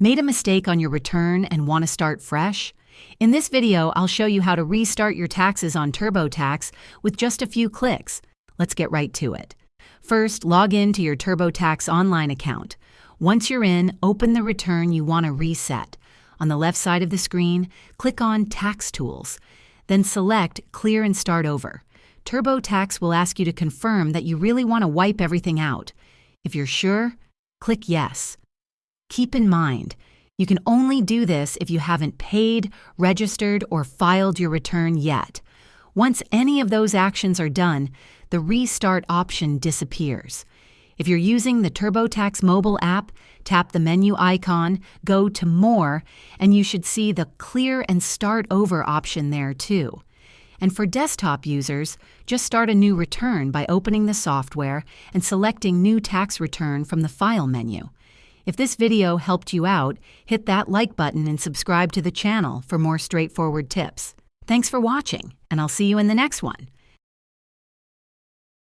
Made a mistake on your return and want to start fresh? In this video, I'll show you how to restart your taxes on TurboTax with just a few clicks. Let's get right to it. First, log in to your TurboTax online account. Once you're in, open the return you want to reset. On the left side of the screen, click on Tax Tools. Then select Clear and Start Over. TurboTax will ask you to confirm that you really want to wipe everything out. If you're sure, click Yes. Keep in mind, you can only do this if you haven't paid, registered, or filed your return yet. Once any of those actions are done, the Restart option disappears. If you're using the TurboTax mobile app, tap the menu icon, go to More, and you should see the Clear and Start Over option there too. And for desktop users, just start a new return by opening the software and selecting New Tax Return from the File menu. If this video helped you out, hit that like button and subscribe to the channel for more straightforward tips. Thanks for watching, and I'll see you in the next one.